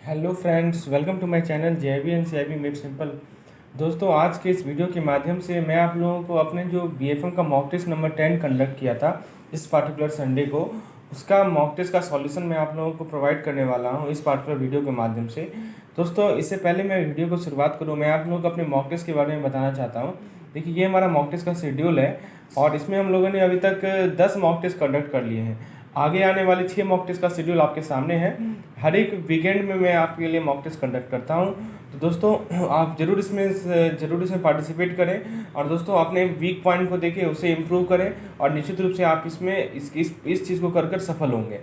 Hello friends, welcome to my channel JIB and CIB made simple. दोस्तों, आज के इस वीडियो के माध्यम से मैं आप लोगों को अपने जो BFM का मॉक टेस्ट नंबर 10 कंडक्ट किया था इस पार्टिकुलर संडे को, उसका मॉक टेस्ट का सॉल्यूशन मैं आप लोगों को प्रोवाइड करने वाला हूं इस पार्टिकुलर वीडियो के माध्यम से। दोस्तों, इससे पहले मैं वीडियो को शुरुआत करूँ, मैं आप लोगों को अपने मॉक टेस्ट के बारे में बताना चाहता हूँ। देखिए, ये हमारा मॉक टेस्ट का शेड्यूल है और इसमें हम लोगों ने अभी तक 10 मॉक टेस्ट कंडक्ट कर लिए हैं। आगे आने वाले 6 मॉक टेस्ट का शेड्यूल आपके सामने है। हर एक वीकेंड में मैं आपके लिए मॉक टेस्ट कंडक्ट करता हूं। तो दोस्तों, आप ज़रूर इसमें पार्टिसिपेट करें और दोस्तों अपने वीक पॉइंट को देखें, उसे इम्प्रूव करें और निश्चित रूप से आप इसमें इस चीज़ को कर सफल होंगे।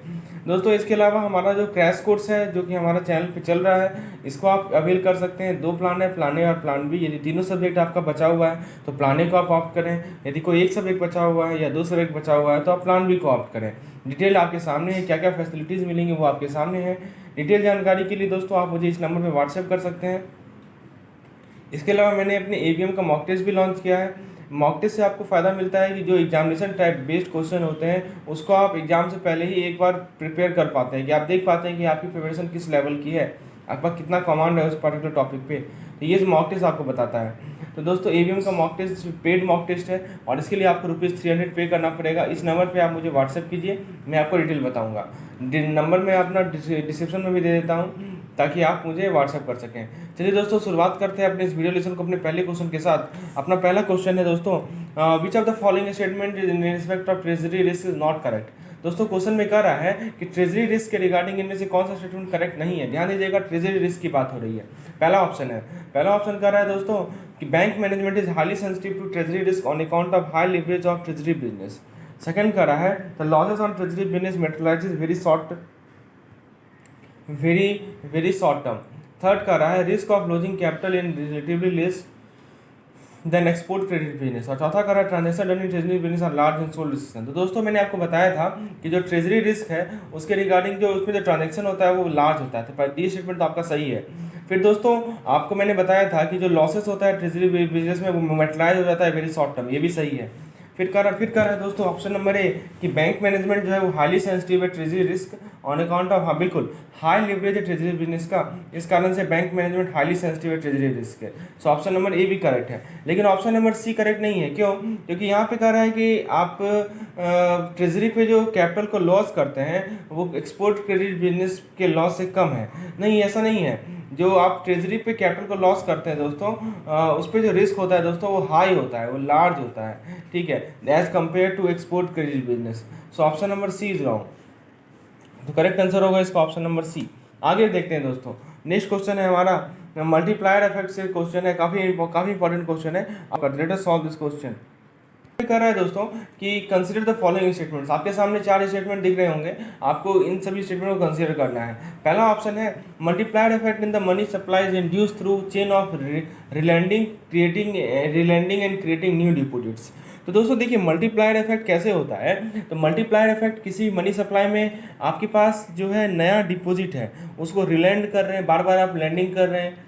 दोस्तों, इसके अलावा हमारा जो क्रैश कोर्स है जो कि हमारा चैनल पे चल रहा है, इसको आप अवेल कर सकते हैं। 2 प्लान है, प्लान ए और प्लान बी। यदि तीनों सब्जेक्ट आपका बचा हुआ है तो प्लान ए को आप ऑप्ट करें। यदि कोई एक सब्जेक्ट बचा हुआ है या 2 सब्जेक्ट बचा हुआ है तो आप प्लान बी को ऑप्ट करें। डिटेल आपके सामने है, क्या क्या फैसिलिटीज़ मिलेंगी वो आपके सामने है। डिटेल जानकारी के लिए दोस्तों आप मुझे इस नंबर पे व्हाट्सएप कर सकते हैं। इसके अलावा मैंने अपने ABM का मॉक टेस्ट भी लॉन्च किया है। मॉक टेस्ट से आपको फ़ायदा मिलता है कि जो एग्जामिनेशन टाइप बेस्ड क्वेश्चन होते हैं उसको आप एग्जाम से पहले ही एक बार प्रिपेयर कर पाते हैं, कि आप देख पाते हैं कि आपकी प्रिपरेशन किस लेवल की है, आपका कितना कमांड है उस पर्टिकुलर टॉपिक पे। तो ये मॉक टेस्ट आपको बताता है। तो दोस्तों, ABM का mock test paid mock test है और इसके लिए आपको ₹300 पे करना पड़ेगा। इस नंबर पे आप मुझे व्हाट्सएप कीजिए, मैं आपको डिटेल बताऊंगा। नंबर मैं अपना डिस्क्रिप्शन में भी दे देता हूँ ताकि आप मुझे व्हाट्सएप कर सकें। चलिए दोस्तों, शुरुआत करते हैं अपने इस वीडियो लेसन को अपने पहले क्वेश्चन के साथ। अपना पहला क्वेश्चन है दोस्तों, which of the following statement in respect of treasury risk is not correct. दोस्तों, क्वेश्चन में कह रहा है कि ट्रेजरी रिस्क के रिगार्डिंग इनमें से कौन सा स्टेटमेंट करेक्ट नहीं है। ध्यान दीजिएगा, ट्रेजरी रिस्क की बात हो रही है। पहला ऑप्शन कह रहा है दोस्तों कि bank management is highly sensitive to treasury risk on account of high leverage of treasury business. Second कह रहा है the losses on treasury business materialises very short term. Third कह रहा है risk of losing capital in relatively less than export credit business. और चौथा कह रहा है transaction done in treasury business are large and small risk. तो दोस्तों, मैंने आपको बताया था कि जो ट्रेजरी रिस्क है उसके रिगार्डिंग जो उसमें जो ट्रांजेक्शन होता है वो लार्ज होता है। तो ये स्टेटमेंट तो आपका सही है। फिर दोस्तों, आपको मैंने बताया था कि जो लॉसेस होता है ट्रेजरी बिजनेस में वो मेटेरियलाइज हो जाता है वेरी शॉर्ट टर्म। ये भी सही है। फिर कह रहा है दोस्तों ऑप्शन नंबर ए कि बैंक मैनेजमेंट जो है वो हाईली सेंसिटिव है treasury risk on account of, हाँ बिल्कुल, हाई लिवरेज है ट्रेजरी बिजनेस का, इस कारण से बैंक मैनेजमेंट हाईली सेंसिटिव है ट्रेजरी रिस्क है। सो ऑप्शन नंबर ए भी करेक्ट है। लेकिन ऑप्शन नंबर सी करेक्ट नहीं है। क्यों? क्योंकि यहाँ पे कह रहा है कि आप ट्रेजरी पे जो कैपिटल को लॉस करते हैं वो एक्सपोर्ट क्रेडिट बिजनेस के लॉस से कम है। नहीं, ऐसा नहीं है। जो आप ट्रेजरी पे कैपिटल को लॉस करते हैं दोस्तों, उस पर जो रिस्क होता है दोस्तों वो हाई होता है, वो लार्ज होता है, ठीक है, as compare to export credit business. So option number C is wrong. तो करेक्ट आंसर होगा इसका ऑप्शन नंबर सी। आगे देखते हैं दोस्तों, नेक्स्ट क्वेश्चन है हमारा मल्टीप्लायर इफेक्ट से क्वेश्चन है, काफ़ी इंपॉर्टेंट क्वेश्चन है आपका। Let us solve this question. कर रहा है दोस्तों कि कंसीडर द फॉलोइंग स्टेटमेंट्स। आपके सामने 4 स्टेटमेंट दिख रहे होंगे, आपको इन सभी स्टेटमेंट को कंसीडर करना है। पहला ऑप्शन है multiplier effect in the money supplies induce through chain of relending and creating new deposits. तो दोस्तों देखिए, मल्टीप्लायर इफेक्ट कैसे होता है। तो मल्टीप्लायर इफेक्ट किसी मनी सप्लाई में आपके पास जो है नया डिपॉजिट है उसको रिलैंड कर रहे हैं, बार बार आप लैंडिंग कर रहे हैं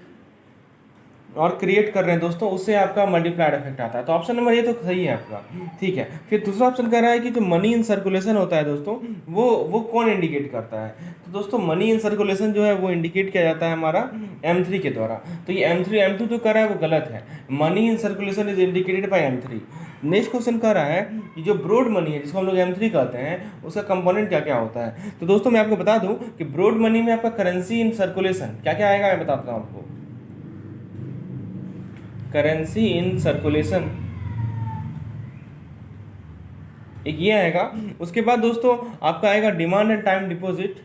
और क्रिएट कर रहे हैं दोस्तों, उससे आपका मल्टीप्लायर इफेक्ट आता है। तो ऑप्शन नंबर ये तो सही है आपका, ठीक है। फिर दूसरा ऑप्शन कह रहा है कि जो मनी इन सर्कुलेशन होता है दोस्तों वो कौन इंडिकेट करता है। तो दोस्तों, मनी इन सर्कुलेशन जो है वो इंडिकेट किया जाता है हमारा M3 के द्वारा। तो ये M2 जो कर रहा है वो गलत है। Money in circulation is indicated by M3। Next question कह रहा है कि जो ब्रॉड मनी है जिसको हम लोग M3 कहते हैं उसका कंपोनेंट क्या क्या होता है। तो दोस्तों, मैं आपको बता दूं कि ब्रॉड मनी में आपका करेंसी इन सर्कुलेशन क्या क्या आएगा, मैं बताता हूँ आपको। करेंसी इन सर्कुलेशन एक ये आएगा। उसके बाद दोस्तों आपका आएगा demand and time deposit.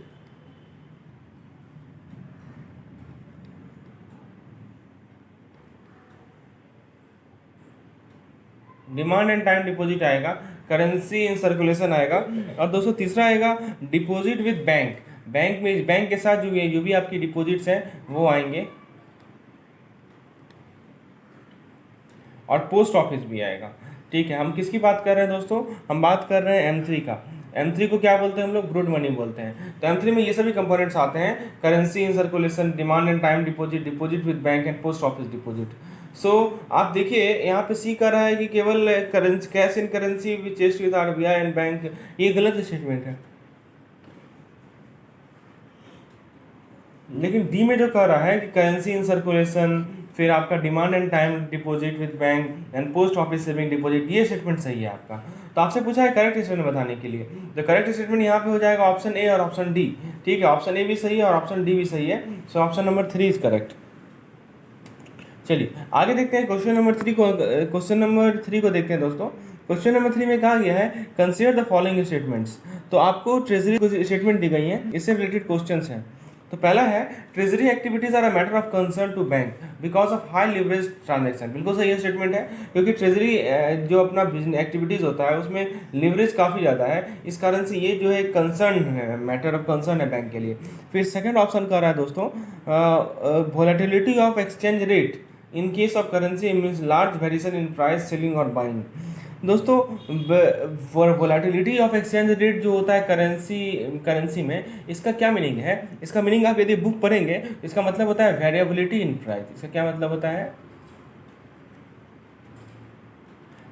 Demand and time deposit आएगा, करेंसी इन सर्कुलेशन आएगा, और दोस्तों तीसरा आएगा डिपॉजिट विद बैंक। बैंक के साथ जो भी आपकी डिपॉजिट्स हैं वो आएंगे, और पोस्ट ऑफिस भी आएगा, ठीक है। हम किसकी बात कर रहे हैं दोस्तों? हम बात कर रहे हैं M3 का। M3 को क्या बोलते हैं हम लोग? ब्रॉड मनी बोलते हैं। तो M3 में ये सभी कंपोनेंट्स आते हैं, currency in circulation, demand and time deposit, deposit with bank and post office deposit. So आप देखिए यहाँ पे सी कर रहा है कि केवल cash in currency which chest with RBI and bank, ये गलत स्टेटमेंट है। लेकिन डी में जो कह रहा है कि करेंसी इन सर्कुलेशन, फिर आपका demand and time deposit with bank and post office saving deposit, ये स्टेटमेंट सही है आपका। तो आपसे पूछा है करेक्ट स्टेटमेंट बताने के लिए, तो करेक्ट स्टेटमेंट यहाँ पे हो जाएगा ऑप्शन ए और ऑप्शन डी। ठीक है, ऑप्शन ए भी सही है और ऑप्शन डी भी सही है, सो ऑप्शन नंबर 3 इज करेक्ट। चलिए आगे देखते हैं क्वेश्चन नंबर 3 को। क्वेश्चन नंबर 3 को देखते हैं दोस्तों। क्वेश्चन नंबर 3 में कहा गया है कंसीडर द फॉलोइंग स्टेटमेंट्स। तो आपको ट्रेजरी स्टेटमेंट दी गई हैं, इससे रिलेटेड क्वेश्चंस हैं। तो पहला है treasury activities are a matter of concern to bank because of high leverage transaction. बिल्कुल सही स्टेटमेंट है, क्योंकि ट्रेजरी जो अपना बिजनेस एक्टिविटीज होता है उसमें लिवरेज काफ़ी ज़्यादा है, इस कारण से ये जो है कंसर्न है, मैटर ऑफ कंसर्न है बैंक के लिए। फिर सेकंड ऑप्शन कह रहा है दोस्तों volatility of exchange rate in case of currency means large variation in price selling और बाइंग। दोस्तों वोलेटिलिटी ऑफ एक्सचेंज रेट जो होता है करेंसी में, इसका क्या मीनिंग है? इसका मीनिंग आप यदि बुक पढ़ेंगे, इसका मतलब होता है वेरिएबिलिटी इन प्राइस। इसका क्या मतलब होता है?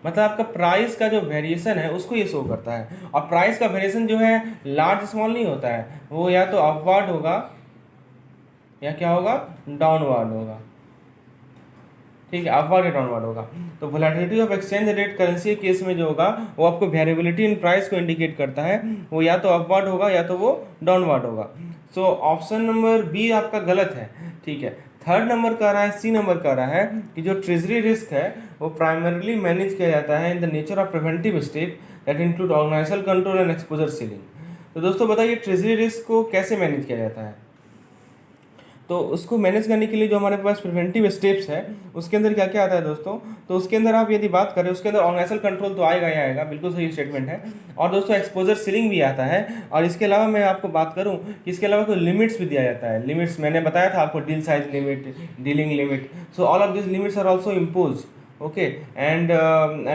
मतलब आपका प्राइस का जो वेरिएशन है उसको ये शो करता है, और प्राइस का वेरिएशन जो है लार्ज स्मॉल नहीं होता है, वो या तो अपवर्ड होगा या क्या होगा, डाउनवर्ड होगा। ठीक है, अपवर्ड या डाउनवर्ड होगा। तो volatility of exchange rate currency के केस में जो होगा वो आपको वेरिएबिलिटी इन प्राइस को इंडिकेट करता है, वो या तो अपवर्ड होगा या तो वो डाउनवर्ड होगा। सो ऑप्शन नंबर बी आपका गलत है। ठीक है, थर्ड नंबर कह रहा है, सी नंबर कह रहा है कि जो ट्रेजरी रिस्क है वो प्राइमरली मैनेज किया जाता है in the nature of preventive step that include organisational control and exposure ceiling. तो दोस्तों बताइए ट्रेजरी रिस्क को कैसे मैनेज किया जाता है? तो उसको मैनेज करने के लिए जो हमारे पास प्रिवेंटिव स्टेप्स है उसके अंदर क्या क्या आता है दोस्तों? तो उसके अंदर आप यदि बात करें, उसके अंदर ऑर्गेनाइजेशनल कंट्रोल तो आएगा ही आएगा, बिल्कुल सही स्टेटमेंट है। और दोस्तों एक्सपोजर सीलिंग भी आता है, और इसके अलावा मैं आपको बात करूं कि इसके अलावा कोई लिमिट्स भी दिया जाता है। लिमिट्स मैंने बताया था आपको, deal size limit, dealing limit, so all of this limits are also impose. Okay, and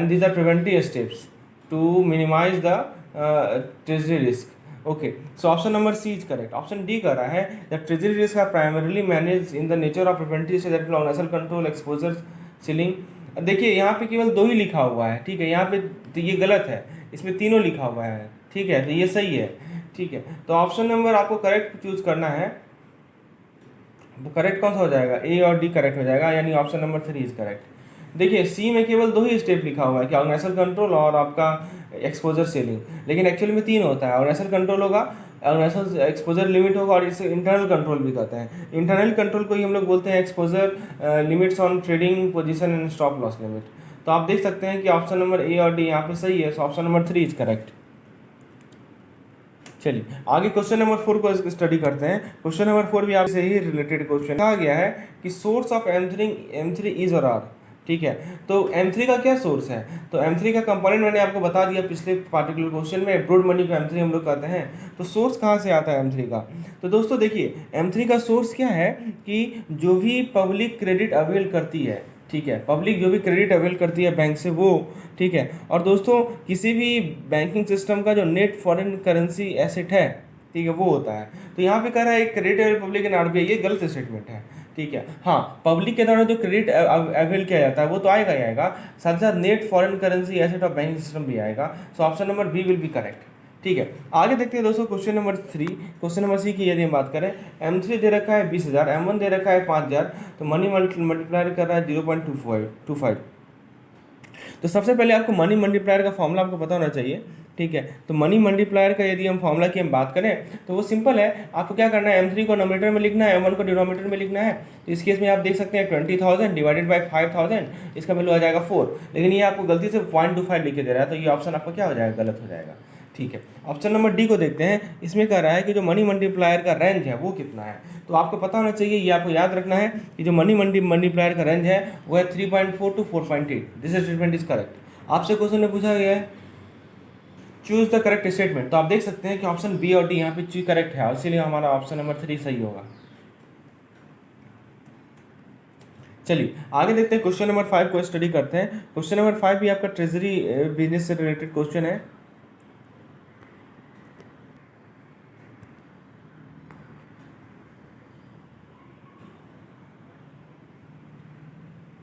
these are preventive steps to minimise the treasury risk. Okay, so option number C is correct. Option D कर रहा है that treasury risk are primarily manage in the nature of preventive step that organisational control exposure ceiling. देखिए यहाँ पे केवल 2 ही लिखा हुआ है, ठीक है, यहाँ पे तो ये गलत है, इसमें तीनों लिखा हुआ है। ठीक है, तो ये सही है। ठीक है, तो ऑप्शन नंबर आपको करेक्ट चूज करना है। तो करेक्ट कौन सा हो जाएगा? ए और डी करेक्ट हो जाएगा, यानी ऑप्शन नंबर 3 इज करेक्ट। देखिए सी में केवल 2 ही स्टेप लिखा हुआ है कि ऑर्गेनाइजेशनल कंट्रोल और आपका एक्सपोजर सेलिंग, लेकिन एक्चुअली में 3 होता है। ऑर्गेनाइजेशनल कंट्रोल होगा, ऑर्गेनाइजेशनल एक्सपोजर लिमिट होगा, और इसे इंटरनल कंट्रोल भी कहते हैं। इंटरनल कंट्रोल को ही हम लोग बोलते हैं exposure limits on trading position and stop loss limit. तो आप देख सकते हैं कि ऑप्शन नंबर ए और डी यहाँ पे सही है, सो ऑप्शन नंबर 3 इज करेक्ट। चलिए आगे क्वेश्चन नंबर 4 को स्टडी करते हैं। क्वेश्चन नंबर 4 भी आपसे ही रिलेटेड क्वेश्चन कहा गया है कि सोर्स ऑफ M3 इज और आर। ठीक है, तो M3 का क्या सोर्स है? तो M3 का कंपोनेंट मैंने आपको बता दिया पिछले पार्टिकुलर क्वेश्चन में, ब्रॉड मनी को M3 हम लोग कहते हैं। तो सोर्स कहाँ से आता है M3 का? तो दोस्तों देखिए M3 का सोर्स क्या है कि जो भी पब्लिक क्रेडिट अवेल करती है, ठीक है, पब्लिक जो भी क्रेडिट अवेल करती है बैंक से वो, ठीक है, और दोस्तों किसी भी बैंकिंग सिस्टम का जो नेट फॉरेन करेंसी एसेट है, ठीक है, वो होता है। तो यहाँ पे कह रहा है credit avail public in RBI, ये गलत स्टेटमेंट है। ठीक है, हाँ, पब्लिक के द्वारा जो क्रेडिट अवेल किया जाता है वो तो आएगा ही आएगा, साथ साथ net foreign currency asset of banking system भी आएगा। So option number B will be correct. ठीक है, आगे देखते हैं दोस्तों question number 3। Question number C की यदि हम बात करें, M3 दे रखा है 20,000, M1 दे रखा है 5,000, तो मनी मल्टीप्लायर कर रहा है 0.25। तो सबसे पहले आपको मनी मल्टीप्लायर का फॉर्मूला आपको पता होना चाहिए। ठीक है, तो मनी मल्टीप्लायर का यदि हम फॉर्मूला की हम बात करें तो वो सिंपल है, आपको क्या करना है, M3 को नोमिनेटर में लिखना है, M1 को डिनोमिनेटर में लिखना है। तो इस केस में आप देख सकते हैं 20,000 डिवाइडेड बाई 5,000, इसका वैल्यू आ जाएगा 4, लेकिन ये आपको गलती से 0.25 लिख के दे रहा है, तो ये ऑप्शन आपका क्या हो जाएगा, गलत हो जाएगा। ठीक है, ऑप्शन नंबर डी को देखते हैं। इसमें कह रहा है कि जो मनी मल्टीप्लायर का रेंज है वो कितना है। तो आपको पता होना चाहिए, ये आपको याद रखना है कि जो मनी मल्टीप्लायर का रेंज है वो है 3.4 to 4.8। This statement is correct. आपसे क्वेश्चन में पूछा गया है चूज द करेक्ट स्टेटमेंट, तो आप देख सकते हैं कि ऑप्शन बी और डी यहाँ पे चूज करेक्ट है, और इसीलिए हमारा ऑप्शन नंबर 3 सही होगा। चलिए आगे देखते हैं, क्वेश्चन नंबर 5 को स्टडी करते हैं। क्वेश्चन नंबर 5 भी आपका ट्रेजरी बिजनेस से रिलेटेड क्वेश्चन है।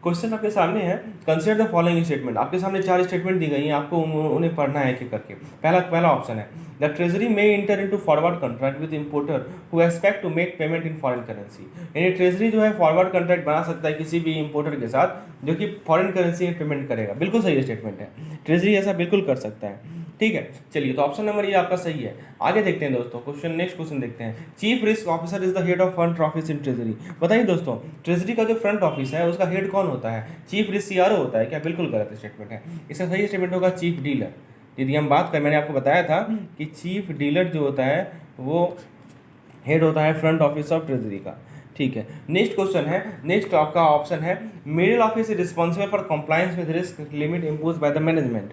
क्वेश्चन आपके सामने है, कंसिडर द फॉलोइंग स्टेटमेंट। आपके सामने 4 स्टेटमेंट दी गई हैं, आपको उन्हें पढ़ना है एक एक करके। पहला ऑप्शन है द ट्रेजरी में enter into forward contract with importer who expect to make payment in foreign currency. यानी ट्रेजरी जो है फॉरवर्ड कॉन्ट्रैक्ट बना सकता है किसी भी इंपोर्टर के साथ जो कि फॉरेन करेंसी में पेमेंट करेगा। बिल्कुल सही स्टेटमेंट है, ट्रेजरी ऐसा बिल्कुल कर सकता है। ठीक है, चलिए तो ऑप्शन नंबर ये आपका सही है। आगे देखते हैं दोस्तों, नेक्स्ट क्वेश्चन देखते हैं। Chief risk officer is the head of front office in treasury. बताइए दोस्तों, ट्रेजरी का जो फ्रंट ऑफिस है उसका हेड कौन होता है? चीफ रिस्क सीआरओ होता है क्या? बिल्कुल गलत स्टेटमेंट है। इसका सही स्टेटमेंट होगा चीफ डीलर। यदि हम बात करें, मैंने आपको बताया था कि चीफ डीलर जो होता है वो हेड होता है फ्रंट ऑफिस ऑफ ट्रेजरी का। ठीक है, नेक्स्ट क्वेश्चन है, नेक्स्ट आपका ऑप्शन है middle office is responsible for compliance with risk limit impose by the management.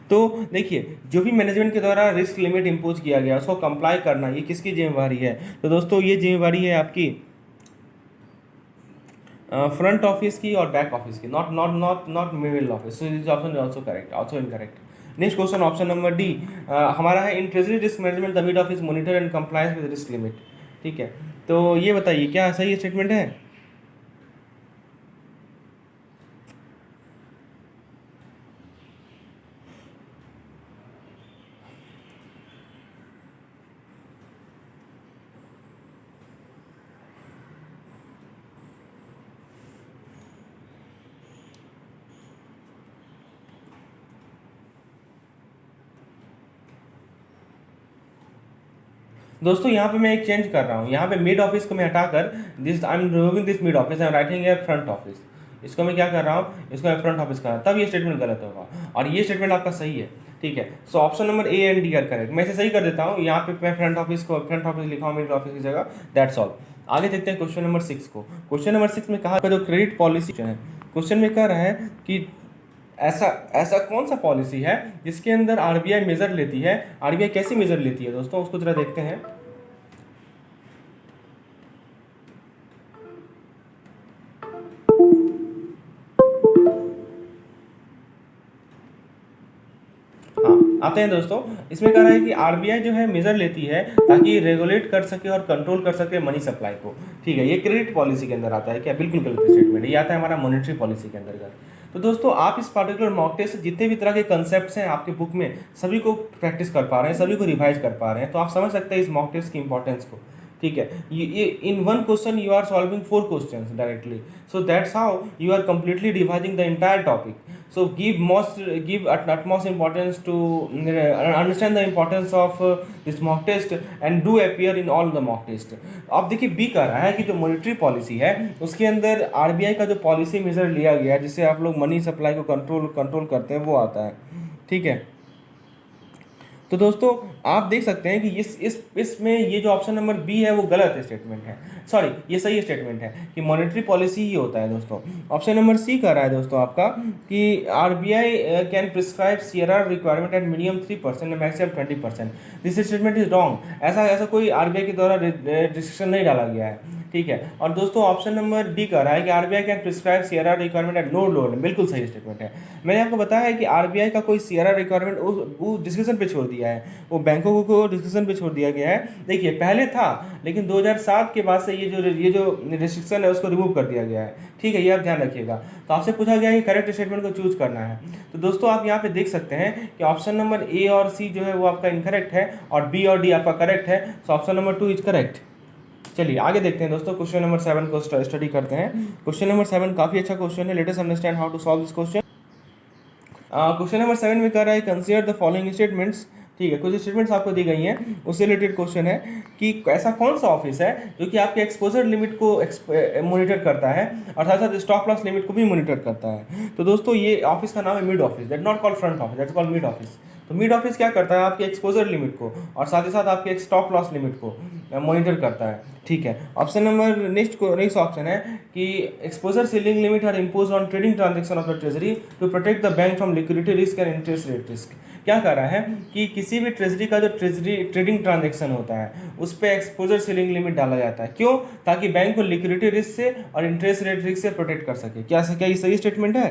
तो देखिए, जो भी मैनेजमेंट के द्वारा रिस्क लिमिट इम्पोज किया गया उसको कंप्लाई करना, ये किसकी जिम्मेवारी है? तो दोस्तों ये जिम्मेवारी है आपकी फ्रंट ऑफिस की और बैक ऑफिस की, not middle office. So this option is also correct, also incorrect. Next question option number D हमारा है, in treasury risk management the mid office monitor and compliance with risk limit. ठीक है, तो ये बताइए क्या सही स्टेटमेंट है? दोस्तों यहाँ पे मैं एक चेंज कर रहा हूँ, यहाँ पे मिड ऑफिस को मैं हटाकर this I am removing this mid office, I am writing a front office. इसको मैं क्या कर रहा हूँ, इसको मैं फ्रंट ऑफिस कर रहा हूँ, तब ये स्टेटमेंट गलत होगा और ये स्टेटमेंट आपका सही है। ठीक है, सो option number A and D are correct. मैं इसे सही कर देता हूँ, यहाँ पे मैं फ्रंट ऑफिस लिखा हूँ मिड ऑफिस की जगह, दैट्स ऑल। आगे देखते हैं क्वेश्चन नंबर 6 को। क्वेश्चन नंबर 6 में कहा जो क्रेडिट पॉलिसी है, क्वेश्चन में कह रहा है कि ऐसा ऐसा कौन सा पॉलिसी है जिसके अंदर आरबीआई मेजर लेती है। आरबीआई कैसी मेजर लेती है दोस्तों, उसको जरा देखते हैं। आते हैं दोस्तों, इसमें कह रहा है कि आरबीआई जो है मेजर लेती है ताकि रेगुलेट कर सके और कंट्रोल कर सके मनी सप्लाई को। ठीक है, ये क्रेडिट पॉलिसी के अंदर आता है क्या? बिल्कुल गलत स्टेटमेंट है, ये आता है हमारा मॉनेटरी पॉलिसी के अंतर्गत। तो दोस्तों आप इस पर्टिकुलर मॉक टेस्ट से जितने भी तरह के कंसेप्ट्स हैं आपके बुक में सभी को प्रैक्टिस कर पा रहे हैं, सभी को रिवाइज कर पा रहे हैं, तो आप समझ सकते हैं इस मॉक टेस्ट की इंपॉर्टेंस को। ठीक है, ये in one question you are solving 4 questions directly, so that's how you are completely revising the entire topic. So give utmost importance to understand the importance of this mock test and do appear in all the mock test। अब देखिए B कह रहा है कि जो monetary policy है उसके अंदर आरबीआई का जो पॉलिसी मेजर लिया गया है जिससे आप लोग मनी सप्लाई को कंट्रोल करते हैं वो आता है। ठीक है, तो दोस्तों आप देख सकते हैं कि इसमें ये जो ऑप्शन नंबर बी है वो गलत स्टेटमेंट है, सॉरी ये सही स्टेटमेंट है कि मॉनेटरी पॉलिसी ही होता है दोस्तों। ऑप्शन नंबर सी कह रहा है दोस्तों आपका कि RBI can prescribe CRR requirement at minimum 3% and maximum 20%। This statement is wrong, ऐसा कोई आरबीआई के द्वारा रिस्ट्रिक्शन नहीं डाला गया है। ठीक है, और दोस्तों ऑप्शन नंबर डी कह रहा है कि RBI can prescribe CRR requirement at no load. बिल्कुल सही स्टेटमेंट है। मैंने आपको बताया है कि आरबीआई का कोई सीआरआर रिक्वायरमेंट वो डिस्कशन पे छोड़ दिया है, वो बैंकों को डिस्कशन पे छोड़ दिया गया है। देखिए पहले था लेकिन 2007 के बाद से ये जो रिस्ट्रिक्शन है उसको रिमूव कर दिया गया है। ठीक है, ये आप ध्यान रखिएगा। तो आपसे पूछा गया है कि करेक्ट स्टेटमेंट को चूज करना है, तो दोस्तों आप यहाँ पे देख सकते हैं कि ऑप्शन नंबर ए और सी जो है वो आपका इनकरेक्ट है और बी और डी आपका करेक्ट है। सो ऑप्शन नंबर 2 इज करेक्ट। चलिए आगे देखते हैं दोस्तों, क्वेश्चन नंबर 7 को स्टडी करते हैं। क्वेश्चन नंबर 7 काफी अच्छा क्वेश्चन है, let us understand how to solve this question. Question number 7 में कह रहा है कंसीडर द फॉलोइंग स्टेटमेंट्स। ठीक है, कुछ स्टेटमेंट्स आपको दी गई हैं, उससे रिलेटेड क्वेश्चन है कि ऐसा कौन सा ऑफिस है जो कि आपके एक्सपोजर लिमिट को मॉनिटर करता है और साथ साथ स्टॉप लॉस लिमिट को भी मॉनिटर करता है। तो दोस्तों ये ऑफिस का नाम है mid office, that not called front office, that's called mid office. तो मिड ऑफिस क्या करता है, आपके एक्सपोजर लिमिट को और साथ ही साथ आपके स्टॉप लॉस लिमिट को मॉनिटर करता है। ठीक है, ऑप्शन नंबर नेक्स्ट ऑप्शन है कि exposure ceiling limit are impose on trading transaction of the treasury to protect the bank from liquidity risk and interest rate risk. क्या कह रहा है कि किसी भी ट्रेजरी का जो ट्रेडिंग ट्रांजेक्शन होता है उस पर एक्सपोजर सीलिंग लिमिट डाला जाता है, क्यों? ताकि बैंक को लिक्विडिटी रिस्क से और इंटरेस्ट रेट रिस्क से प्रोटेक्ट कर सके। क्या ये सही स्टेटमेंट है?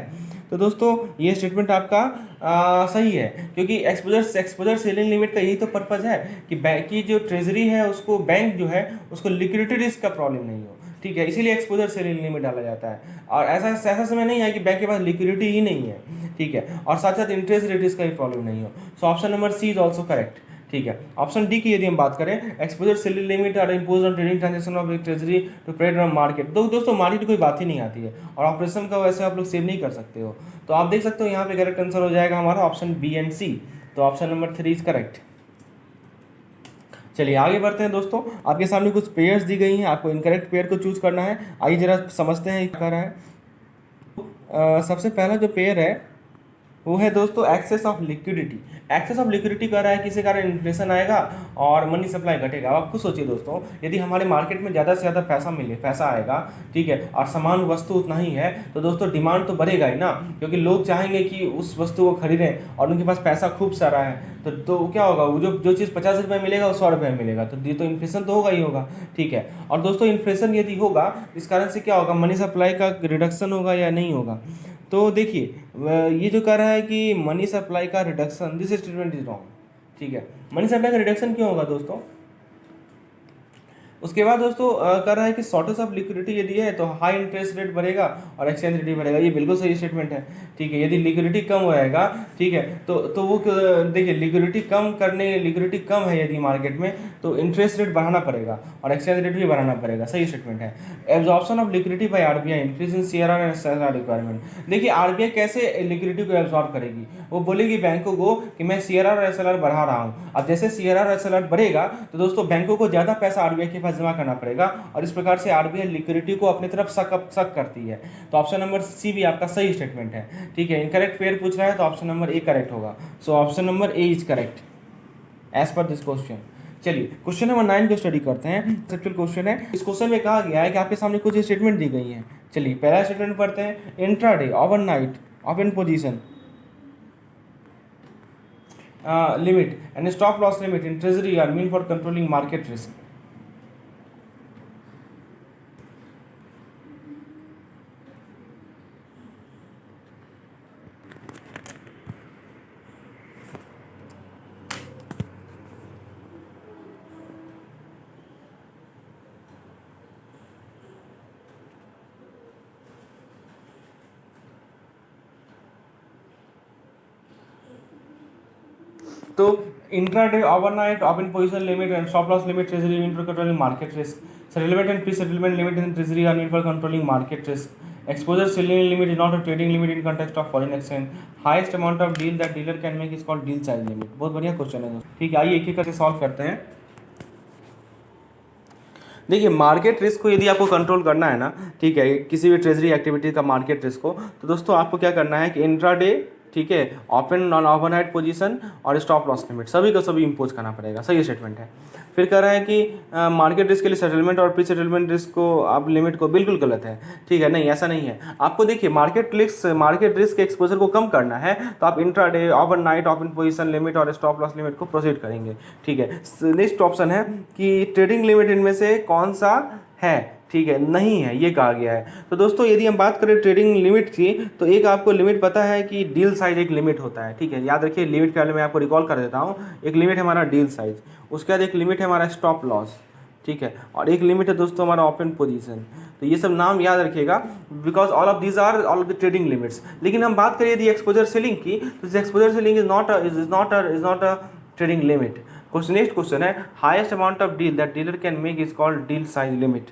तो दोस्तों ये स्टेटमेंट आपका सही है, क्योंकि एक्सपोजर सेलिंग लिमिट का यही तो पर्पज़ है कि बैंक की जो ट्रेजरी है उसको, बैंक जो है उसको लिक्विडिटी रिस्क का प्रॉब्लम नहीं हो, ठीक है, इसीलिए एक्सपोजर सेलिंग लिमिट डाला जाता है। और ऐसा ऐसा समय नहीं है कि बैंक के पास लिक्विडिटी ही नहीं है, ठीक है, और साथ साथ इंटरेस्ट रेट इसका भी प्रॉब्लम नहीं हो। So option number C is also correct, ठीक है। ऑप्शन डी की यदि हम बात करें, exposure selling limit are impose on trading transaction of treasury to trade on market. तो दोस्तों मार्केट की कोई बात ही नहीं आती है, और ऑपरेशन का वैसे आप लोग सेव नहीं कर सकते हो। तो आप देख सकते हो यहाँ पे करेक्ट आंसर हो जाएगा हमारा ऑप्शन बी एंड सी। तो ऑप्शन नंबर 3 इज करेक्ट। चलिए आगे बढ़ते हैं दोस्तों, आपके सामने कुछ पेयर्स दी गई हैं, आपको इनकरेक्ट पेयर को चूज करना है। आइए जरा समझते हैं क्या रहा है। सबसे पहला जो पेयर है वो है दोस्तों excess of liquidity. Excess of liquidity कह रहा है किसी कारण इन्फ्लेशन आएगा और मनी सप्लाई घटेगा। आप खुद सोचिए दोस्तों, यदि हमारे मार्केट में ज़्यादा से ज़्यादा पैसा आएगा, ठीक है, और सामान वस्तु उतना ही है, तो दोस्तों डिमांड तो बढ़ेगा ही ना, क्योंकि लोग चाहेंगे कि उस वस्तु को खरीदें और उनके पास पैसा खूब सारा है। तो क्या होगा, वो जो चीज़ 50 रुपये मिलेगा वो 100 रुपये में मिलेगा, तो ये तो इन्फ्लेशन तो होगा ही होगा, ठीक है। और दोस्तों इन्फ्लेशन यदि होगा, इस कारण से क्या होगा, मनी सप्लाई का रिडक्शन होगा या नहीं होगा। तो देखिए ये जो कह रहा है कि मनी सप्लाई का reduction, this statement is wrong, ठीक है। मनी सप्लाई का रिडक्शन क्यों होगा दोस्तों? उसके बाद दोस्तों कह रहा है कि शॉर्टेज ऑफ लिक्विडिटी यदि है तो हाई इंटरेस्ट रेट बढ़ेगा और एक्सचेंज रेट भी बढ़ेगा। ये बिल्कुल सही स्टेटमेंट है, ठीक है। यदि लिक्विडिटी कम हो जाएगा, ठीक है, तो वो देखिए लिक्विडिटी कम है यदि मार्केट में, तो इंटरेस्ट रेट बढ़ाना पड़ेगा और एक्सचेंज रेट भी बढ़ाना पड़ेगा। सही स्टेटमेंट है। Absorption of liquidity by RBI increase in CRR and SLR requirement. देखिए आरबीआई कैसे लिक्विडिटी को एब्जॉर्ब करेगी, वो बोलेगी बैंकों को कि मैं सीआरआर और एसएलआर बढ़ा रहा हूँ। अब जैसे सीआरआर और एसएलआर बढ़ेगा तो दोस्तों बैंकों को ज़्यादा पैसा आरबीआई के पास जमा करना पड़ेगा, और इस प्रकार से आरबीआई लिक्विडिटी को अपनी तरफ सक करती है। तो ऑप्शन नंबर सी भी आपका सही स्टेटमेंट है, ठीक है। इनकरेक्ट पेयर पूछ रहा है तो ऑप्शन नंबर ए करेक्ट होगा। So option number A is correct as per this question. चलिए क्वेश्चन नंबर 9 को स्टडी करते हैं। कंसेप्चुअल क्वेश्चन है। इस क्वेश्चन में कहा गया है कि आपके सामने कुछ स्टेटमेंट दी गई हैं। चलिए पहला स्टेटमेंट पढ़ते हैं। Intraday, overnight, open position limit and stop loss limit in treasury are mean for controlling market risk. तो intraday, overnight, open position limit and stop loss limit treasury mean for controlling market risk. Settlement and pre settlement limit in treasury are mean for controlling market risk. Exposure selling limit is not a trading limit in context of foreign exchange. Highest amount of deal that dealer can make is called deal size limit. बहुत बढ़िया question है दोस्तों, ठीक है। आइए एक एक करके सॉल्व करते हैं। देखिए मार्केट रिस्क को यदि आपको कंट्रोल करना है ना, ठीक है, किसी भी ट्रेजरी एक्टिविटी का मार्केट रिस्क को, तो दोस्तों आपको क्या करना है कि इंट्राडे, ठीक है, ओपन नॉन ओवरनाइट पोजीशन और स्टॉप लॉस लिमिट सभी का सभी इंपोज करना पड़ेगा। सही स्टेटमेंट है। फिर कह रहा है कि मार्केट रिस्क के लिए सेटलमेंट और प्री सेटलमेंट रिस्क को आप लिमिट को, बिल्कुल गलत है, ठीक है, नहीं ऐसा नहीं है। आपको देखिए मार्केट रिस्क के एक्सपोजर को कम करना है तो आप intraday, overnight, open position limit और स्टॉप लॉस लिमिट को प्रोसीड करेंगे, ठीक है। नेक्स्ट ऑप्शन है कि ट्रेडिंग लिमिट इनमें से कौन सा है, ठीक है, नहीं है, ये कहा गया है। तो दोस्तों यदि हम बात करें ट्रेडिंग लिमिट की, तो एक आपको लिमिट पता है कि डील साइज एक लिमिट होता है, ठीक है, याद रखिए। लिमिट के बारे में आपको रिकॉल कर देता हूँ। एक लिमिट है हमारा डील साइज, उसके बाद एक लिमिट है हमारा स्टॉप लॉस, ठीक है, और एक लिमिट है दोस्तों हमारा ओपन पोजीशन। तो ये सब नाम याद रखिएगा, because all of the trading limits. लेकिन हम बात करिए यदि एक्सपोजर सेलिंग की, तो exposure ceiling is not a trading limit. Next question है, highest amount of deal that dealer can make is called deal size limit.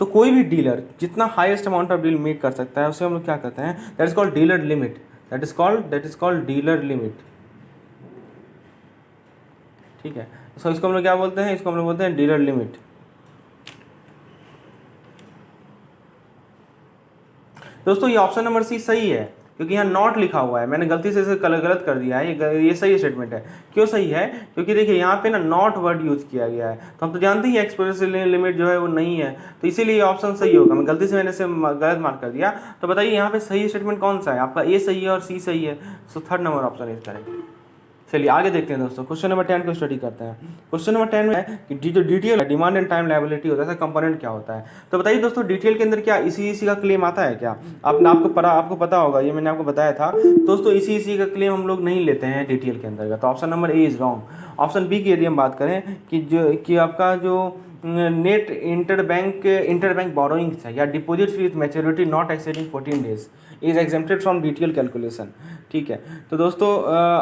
तो कोई भी डीलर जितना highest amount of deal make कर सकता है उसे हम लोग क्या कहते हैं, that is called dealer limit. That is called dealer limit, ठीक है। सो इसको हम लोग क्या बोलते हैं, इसको हम लोग बोलते हैं डीलर लिमिट। दोस्तों ये ऑप्शन नंबर सी सही है, क्योंकि यहाँ नॉट लिखा हुआ है, मैंने गलती से इसे गलत कर दिया है। ये सही स्टेटमेंट है। क्यों सही है? क्योंकि देखिए यहाँ पे ना नॉट वर्ड यूज किया गया है, तो हम तो जानते ही एक्सपोजर लिमिट जो है वो नहीं है, तो इसीलिए ये ऑप्शन सही होगा। मैं गलती से मैंने इसे गलत मार्क कर दिया। तो बताइए यहाँ पे सही स्टेटमेंट कौन सा है? आपका ए सही है और सी सही है। So third number option is correct. चलिए आगे देखते हैं दोस्तों, क्वेश्चन नंबर 10 को स्टडी करते हैं। क्वेश्चन नंबर 10 में है कि जो DTL demand and time liability होता है, इसका कंपोनेंट क्या होता है। तो बताइए दोस्तों, डीटीएल के अंदर क्या इसी का क्लेम आता है क्या? आपको पता होगा, ये मैंने आपको बताया था दोस्तों, इसी का क्लेम हम लोग नहीं लेते हैं डीटीएल के अंदर का। तो option number A is wrong. Option B की यदि हम बात करें कि आपका जो नेट इंटरबैंक बोरोइंग्स है या deposits with maturity not exceeding 14 days is exempted from DTL calculation. ठीक है, तो दोस्तों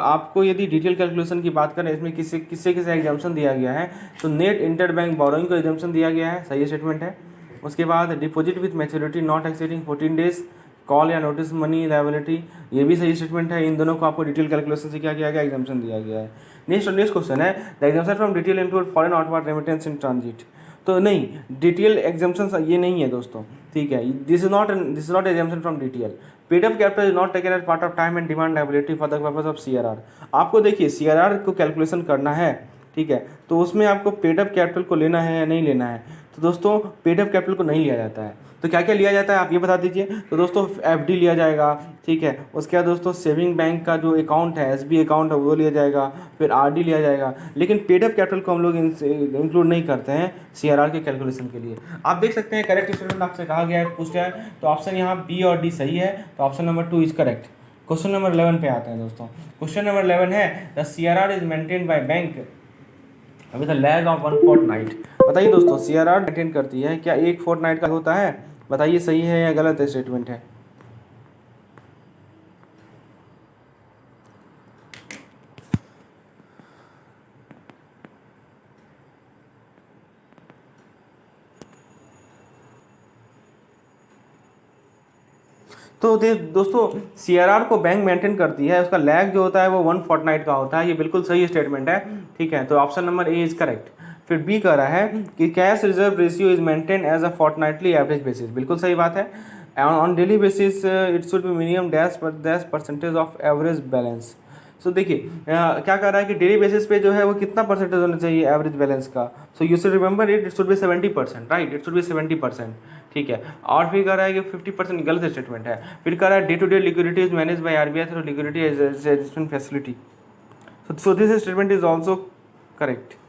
आपको यदि डीटीएल कैलकुलेशन की बात करें, इसमें किससे एग्जाम्पशन दिया गया है, तो नेट इंटरबैंक बोरोइंग को एग्जाम्पशन दिया गया है, सही स्टेटमेंट है। उसके बाद deposit with maturity not exceeding 14 days, call या नोटिस मनी लायबिलिटी, ये भी सही स्टेटमेंट है। इन दोनों को आपको डिटेल कैलकुलेशन से क्या किया गया, एग्जाम्पशन दिया गया है। नेक्स्ट क्वेश्चन है, the exemption from detail include foreign outward remittance in transit. तो नहीं, डिटेल एग्जाम्पशन ये नहीं है दोस्तों, ठीक है, this is not exemption from detail. Paid up capital is not taken as part of time and demand liability for the purpose of CRR. आपको देखिए सीआरआर को कैलकुलेशन करना है, ठीक है, तो उसमें आपको पेड अप कैपिटल को लेना है या नहीं लेना है। तो दोस्तों पेड अप कैपिटल को नहीं लिया जाता है, तो क्या क्या लिया जाता है आप ये बता दीजिए। तो दोस्तों एफडी लिया जाएगा, ठीक है, उसके बाद दोस्तों सेविंग बैंक का जो अकाउंट है, एसबी अकाउंट है, वो लिया जाएगा, फिर आरडी लिया जाएगा, लेकिन पेड अप कैपिटल को हम लोग इंक्लूड नहीं करते हैं सीआरआर के कैलकुलेशन के लिए। आप देख सकते हैं करेक्ट स्टेटमेंट आपसे कहा गया है, पूछा है, तो ऑप्शन यहाँ बी और डी सही है, तो option number 2 is correct. Question number 11 पे आते हैं दोस्तों। क्वेश्चन नंबर 11 है, the CRR is maintain by bank अभी द लैग ऑफ 1 फोर्टनाइट। बताइए दोस्तों सीआरआर मेंटेन करती है क्या, एक फोर्टनाइट का होता है? बताइए सही है या गलत स्टेटमेंट है। तो दोस्तों सीआरआर को बैंक मेंटेन करती है, उसका लैग जो होता है वो 1 फोर्टनाइट का होता है, ये बिल्कुल सही स्टेटमेंट है, ठीक है, तो option number A is correct. फिर बी कह रहा है कि cash reserve ratio is maintain as a fortnightly average basis, बिल्कुल सही बात है। On daily basis it should be minimum dash percentage of average balance. So देखिए क्या कह रहा है कि डेली बेसिस पे जो है वो कितना परसेंटेज होना चाहिए एवरेज बैलेंस का। So you should remember it should B 70%, right, it should B 70%, ठीक है। और फिर कह रहा है कि 50% गलत स्टेटमेंट है। फिर कह रहा है day to day liquidity is manage by RBI through liquidity adjustment facility. So this statement is also correct.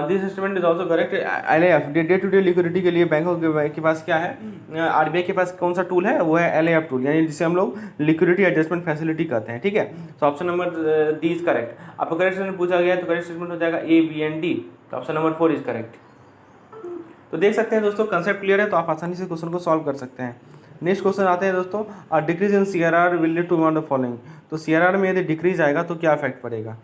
This statement is also correct. LAF day to day liquidity के लिए बैंकों के पास क्या है, आरबीआई के पास कौन सा टूल है, वो है एलएएफ टूल, यानी जिसे हम लोग लिक्विडिटी एडजस्टमेंट फैसिलिटी कहते हैं, ठीक है। तो option number D is correct. आपको करेक्ट स्टेटमेंट पूछा गया है तो करेक्ट स्टेटमेंट हो जाएगा ए बी एंड डी, तो ऑप्शन नंबर 4 इज करेक्ट। तो देख सकते हैं दोस्तों कंसेप्ट क्लियर है, तो आप आसानी से क्वेश्चन को सॉल्व कर सकते हैं। नेक्स्ट क्वेश्चन आते हैं दोस्तों, decrease in CRR will lead to one of the following. तो सीआरआर में यदि डिक्रीज आएगा तो क्या इफेक्ट पड़ेगा।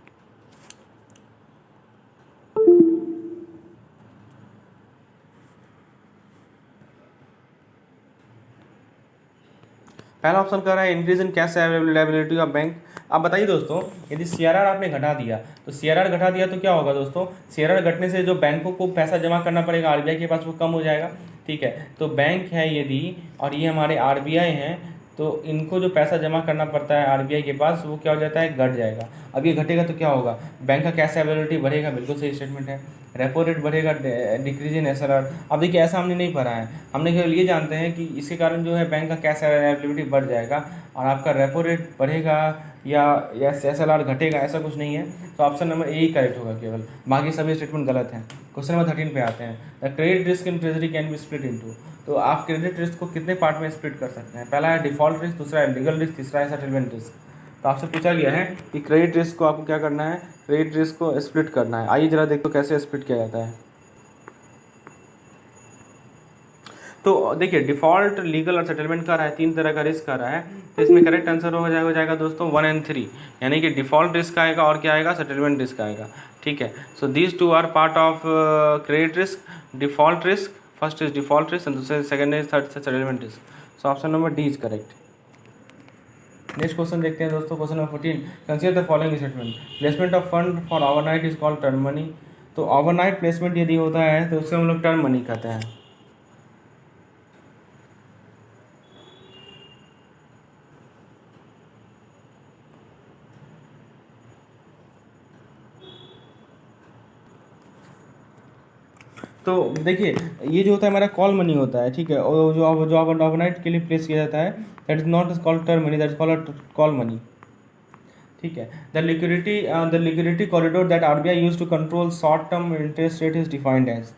पहला ऑप्शन कह रहा है increase in cash availability of bank. आप बताइए दोस्तों, यदि सीआरआर आपने घटा दिया तो सीआरआर घटा दिया तो क्या होगा दोस्तों, सीआरआर घटने से जो बैंकों को पैसा जमा करना पड़ेगा आरबीआई के पास वो कम हो जाएगा, ठीक है। तो बैंक है यदि और ये हमारे आरबीआई हैं, तो इनको जो पैसा जमा करना पड़ता है आरबीआई के पास वो क्या हो जाता है, घट जाएगा। अब ये घटेगा तो क्या होगा, बैंक का कैश अवेलेबिलिटी बढ़ेगा, बिल्कुल सही स्टेटमेंट है। रेपो रेट बढ़ेगा, डिक्रीज इन एसएलआर। अब देखिए ऐसा हमने नहीं पढ़ा है, हमने केवल ये जानते हैं कि इसके कारण जो है बैंक का कैश अवेलेबिलिटी बढ़ जाएगा और आपका रेपो रेट बढ़ेगा या एसएलआर घटेगा, ऐसा कुछ नहीं है। तो ऑप्शन नंबर ए ही करेक्ट होगा केवल, बाकी सभी स्टेटमेंट गलत हैं। क्वेश्चन नंबर 13 पे आते हैं, the credit risk in treasury can be split into. तो आप क्रेडिट रिस्क को कितने पार्ट में स्प्लिट कर सकते हैं। पहला है डिफॉल्ट रिस्क, दूसरा है लीगल रिस्क, तीसरा है सेटलमेंट रिस्क। तो आपसे पूछा गया है कि क्रेडिट रिस्क को आपको क्या करना है, क्रेडिट रिस्क को स्प्लिट करना है। आइए जरा देखो कैसे स्प्लिट किया जाता है। तो देखिए डिफॉल्ट, लीगल और सेटलमेंट का रहा है, 3 तरह का रिस्क आ रहा है। तो इसमें करेक्ट आंसर हो जाएगा दोस्तों 1 and 3, यानी कि डिफॉल्ट रिस्क आएगा और क्या आएगा, सेटलमेंट रिस्क आएगा, ठीक है। So these two are part of credit risk, default risk, first is default risk and दूसरे second is third settlement risk. So option number D is correct. Next question देखते हैं दोस्तों, question number 14, consider the following statement, placement of fund for overnight is called term money. तो overnight placement यदि होता है तो उससे हम लोग टर्म मनी कहते हैं। तो देखिए ये जो होता है हमारा कॉल मनी होता है, ठीक है, और जो ओवरनाइट के लिए प्लेस किया जाता है that is not called term money, that is called call money, ठीक है। The liquidity corridor that RBI use to control short term interest rate is defined as,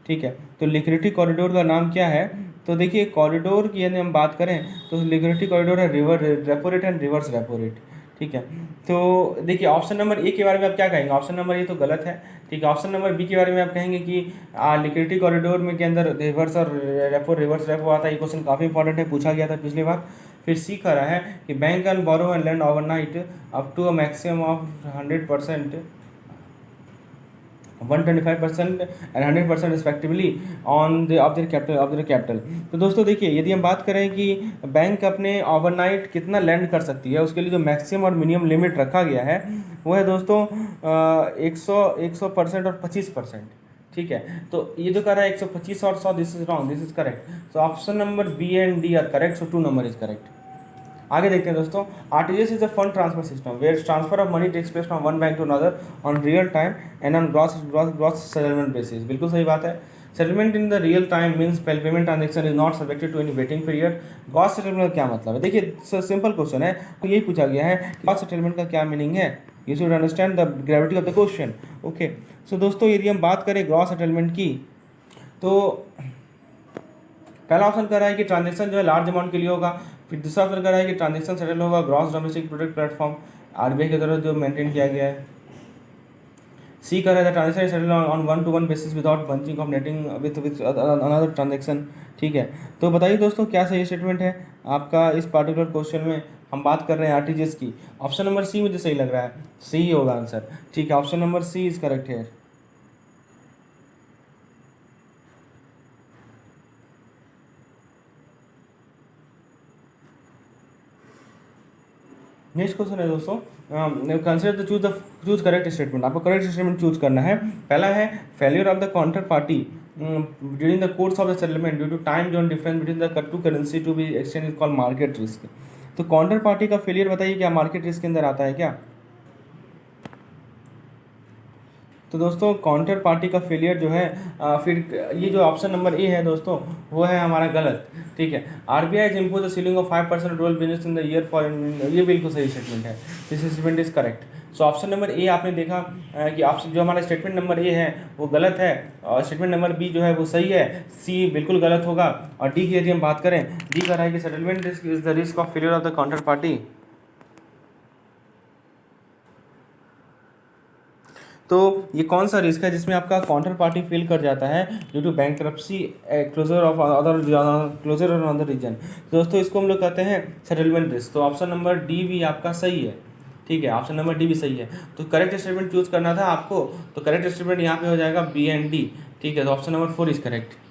ठीक है। तो लिक्विडिटी कॉरिडोर का नाम क्या है? तो देखिए कॉरिडोर की यदि हम बात करें तो लिक्विडिटी कॉरिडोर है repo rate and reverse repo rate, ठीक है। तो देखिए ऑप्शन नंबर ए के बारे में आप क्या कहेंगे? ऑप्शन नंबर ए तो गलत है, ठीक है। ऑप्शन नंबर बी के बारे में आप कहेंगे कि लिक्विडिटी कॉरिडोर में के अंदर रिवर्स और रिवर्स रेपो आता है। ये क्वेश्चन काफ़ी इंपॉर्टेंट है, पूछा गया था पिछली बार। फिर सी कह रहा है कि bank can borrow and lend overnight up to a maximum of 100%, 125% and 100% respectively on the of their capital. तो दोस्तों देखिए यदि हम बात करें कि बैंक अपने ओवरनाइट कितना लैंड कर सकती है, उसके लिए जो मैक्सिमम और मिनिमम लिमिट रखा गया है वो है दोस्तों 100% और 25%, ठीक है। तो ये जो कर रहा है 125 और 100, this is wrong, this is correct. So option number B and D are correct, so 2 number is correct. आगे देखते हैं दोस्तों, RTGS is a fund transfer system where transfer of money takes place from one bank to another on real time and on gross settlement basis. बिल्कुल सही बात है। Settlement in the real time means payment transaction is not subjected to any waiting period. Gross settlement का क्या मतलब है? देखिए simple question है, तो यही पूछा गया है ग्रॉस सेटलमेंट का क्या मीनिंग है। You should understand the gravity of the question. Okay, so दोस्तों यदि हम बात करें ग्रॉस सेटलमेंट की, तो पहला ऑप्शन कर रहा है कि ट्रांजेक्शन जो है लार्ज अमाउंट के लिए होगा। फिर दूसरा ऑप्शन कर रहा है कि ट्रांजेक्शन सेटल होगा gross domestic product platform, RBI की तरफ जो मेंटेन किया गया है। सी कर रहा है transaction settle on 1-to-1 basis without bunching of netting with another transaction, ठीक है। तो बताइए दोस्तों क्या सही स्टेटमेंट है आपका इस पार्टिकुलर क्वेश्चन में? हम बात कर रहे हैं आरटीजीएस की। ऑप्शन नंबर सी मुझे सही लग रहा है, सी होगा आंसर, ठीक है। Option number C is correct है। नेक्स्ट क्वेश्चन है दोस्तों, consider the choose correct statement. आपको करेक्ट स्टेटमेंट चूज करना है। पहला है failure of the counter party during the course of the settlement due to time zone difference between the two currency to be exchange is called market risk. तो counter party का failure बताइए क्या market risk के अंदर आता है क्या? तो दोस्तों काउंटर पार्टी का फेलियर जो है फिर ये जो ऑप्शन नंबर ए है दोस्तों वो है हमारा गलत, ठीक है। RBI is impose the ceiling of 5% roll business in the year for, ये बिल्कुल सही स्टेटमेंट है, this statement is correct. So option number A आपने देखा कि ऑप्शन जो हमारा स्टेटमेंट नंबर ए है वो गलत है, और स्टेटमेंट नंबर बी जो है वो सही है, सी बिल्कुल गलत होगा। और डी की यदि हम बात करें, डी का रहा है कि settlement risk is the risk of failure of the counter party. तो ये कौन सा रिस्क है जिसमें आपका काउंटर पार्टी फेल कर जाता है due to bankruptcy, closure of other closure और अदर रीजन। दोस्तों इसको हम लोग कहते हैं सेटलमेंट रिस्क। तो ऑप्शन नंबर डी भी आपका सही है, ठीक है, ऑप्शन नंबर डी भी सही है। तो करेक्ट स्टेटमेंट चूज करना था आपको, तो करेक्ट स्टेटमेंट यहाँ पे हो जाएगा बी एंड डी, ठीक है। तो ऑप्शन नंबर 4 इज करेक्ट।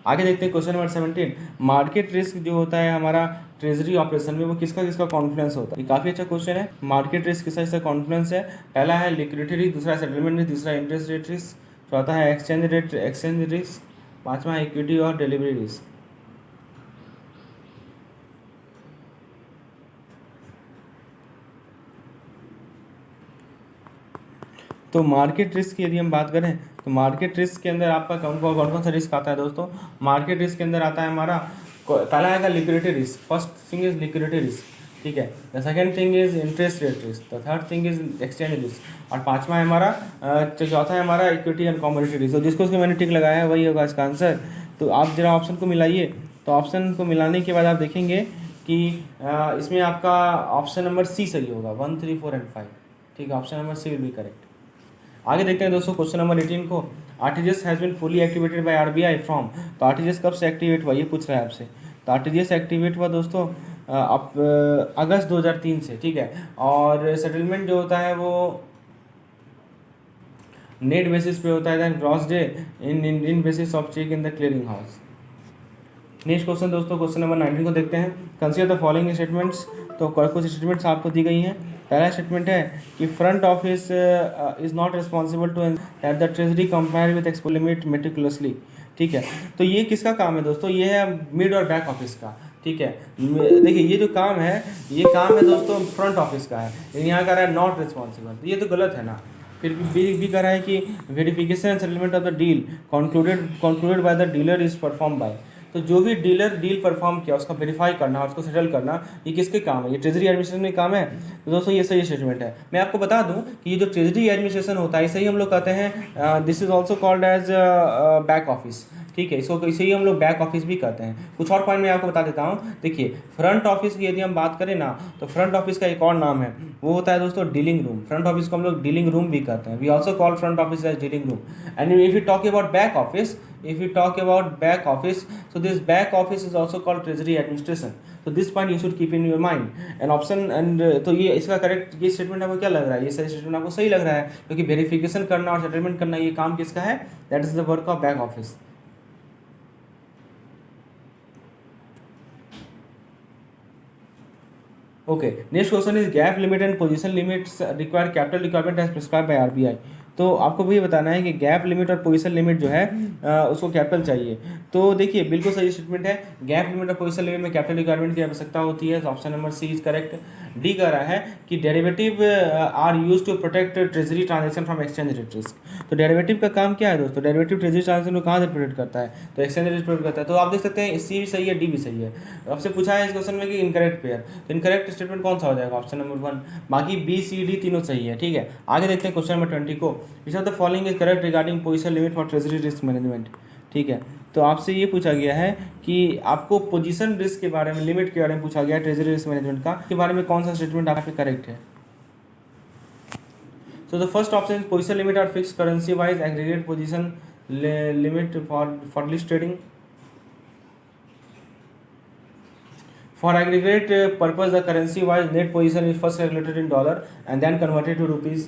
आगे देखते हैं क्वेश्चन नंबर 17। मार्केट रिस्क जो होता है हमारा ट्रेजरी ऑपरेशन में वो किसका किसका कॉन्फ्लुएंस होता है? ये काफ़ी अच्छा क्वेश्चन है। मार्केट रिस्क किसका किसका कॉन्फ्लुएंस है? पहला है लिक्विडिटी रिस्क, दूसरा सेटलमेंट रिस्क, तीसरा इंटरेस्ट रेट रिस्क, चौथा है एक्सचेंज रिस्क, पांचवा है इक्विटी और डिलीवरी रिस्क। तो मार्केट रिस्क की यदि हम बात करें तो मार्केट रिस्क के अंदर आपका कौन कौन सा रिस्क आता है दोस्तों? मार्केट रिस्क के अंदर आता है हमारा पहला आएगा liquidity risk, first thing is liquidity risk, ठीक है। The second thing is interest rate risk, the third thing is exchange risk, और पांचवा है हमारा चौथा है हमारा इक्विटी एंड कॉमोडिटी रिस्क। तो जिसको उसको मैंने टिक लगाया है वही होगा इसका आंसर। तो आप जरा ऑप्शन को मिलाइए, तो ऑप्शन को मिलाने के बाद आप देखेंगे कि इसमें आपका ऑप्शन नंबर सी सही होगा, 1, 3, 4 एंड 5, ठीक है। Option number C will be correct. आगे देखते हैं दोस्तों क्वेश्चन नंबर 18 को। RTGS has been fully activated by RBI from, तो आरटीजीएस कब से एक्टिवेट हुआ ये पूछ रहा है आपसे। तो आरटीजीएस एक्टिवेट हुआ दोस्तों अगस्त 2003 से, ठीक है। और सेटलमेंट जो होता है वो नेट बेसिस पे होता है, then gross day in basis of cheque in the clearing house. Next question दोस्तों क्वेश्चन नंबर 19 को देखते हैं। Consider the following statements. तो कुछ स्टेटमेंट्स आपको दी गई हैं। पहला स्टेटमेंट है कि front office is not responsible to that the treasury compare with expo limit meticulously, ठीक है। तो ये किसका काम है दोस्तों? ये है मिड और बैक ऑफिस का, ठीक है। देखिए ये जो काम है ये काम है दोस्तों फ्रंट ऑफिस का है, लेकिन यहाँ का रहा है नॉट रिस्पॉन्सिबल, तो ये तो गलत है ना। फिर बी कह रहा है कि verification and settlement of the deal concluded by the dealer is perform by. तो जो भी डीलर डील परफॉर्म किया उसका वेरीफाई करना और उसको सेटल करना, ये किसके काम है? ये ट्रेजरी एडमिनिस्ट्रेशन में काम है। तो दोस्तों ये सही स्टेटमेंट है। मैं आपको बता दूं कि ये जो ट्रेजरी एडमिनिस्ट्रेशन होता है इसे ही हम लोग कहते हैं, this is also called as back office. ठीक है, इसको इसे ही हम लोग बैक ऑफिस भी कहते हैं। कुछ और पॉइंट मैं आपको बता देता हूँ। देखिए, फ्रंट ऑफिस की यदि हम बात करें ना, तो फ्रंट ऑफिस का एक और नाम है, वो होता है दोस्तों डीलिंग रूम। फ्रंट ऑफिस को हम लोग डीलिंग रूम भी कहते हैं। We also call front office as dealing room. And if you talk about back office, if you talk about back office, so this back office is also called treasury administration. So this point you should keep in your mind. And option and तो ये इसका correct, ये statement आपको क्या लग रहा है? ये सही स्टेटमेंट आपको सही लग रहा है, क्योंकि वेरिफिकेशन करना और सेटलमेंट करना ये काम किसका है? That is the work of back office. Okay, next question is gap limit and position limits require capital requirement as prescribe by RBI. तो आपको भी बताना है कि गैप लिमिट और पोजीशन लिमिट जो है उसको कैपिटल चाहिए। तो देखिए, बिल्कुल सही स्टेटमेंट है। गैप लिमिट और पोजीशन लिमिट में कैपिटल रिक्वायरमेंट की आवश्यकता होती है। Option number C is correct. D कह रहा है कि derivative are use to protect treasury transaction from exchange rate risk. तो डेरिवेटिव का काम क्या है दोस्तों? डेरिवेटिव ट्रेजरी ट्रांजेक्शन को कहाँ से प्रोटेक्ट करता है? तो एक्सचेंज रेट प्रोटेक्ट करता है। तो आप देख सकते हैं सी भी सही है, डी भी सही है। आपसे पूछा है इस क्वेश्चन में कि इनकरेक्ट पेयर, तो इनकरेक्ट स्टेटमेंट कौन सा हो जाएगा? Option number 1। बाकी बी सी डी तीनों सही है। ठीक है, आगे देखते हैं क्वेश्चन नंबर 20 को। Which of the following is correct regarding position limit for treasury risk management. ठीक है, तो आपसे ये पूछा गया है कि आपको पोजीशन रिस्क के बारे में, लिमिट के बारे में पूछा गया है ट्रेजरी रिस्क मैनेजमेंट का, के बारे में कौन सा स्टेटमेंट आपके करेक्ट है? So the first option is position limit are fix currency wise aggregate position limit for list trading. For aggregate purpose, the currency-wise net position is first calculated in dollar and then converted to rupees.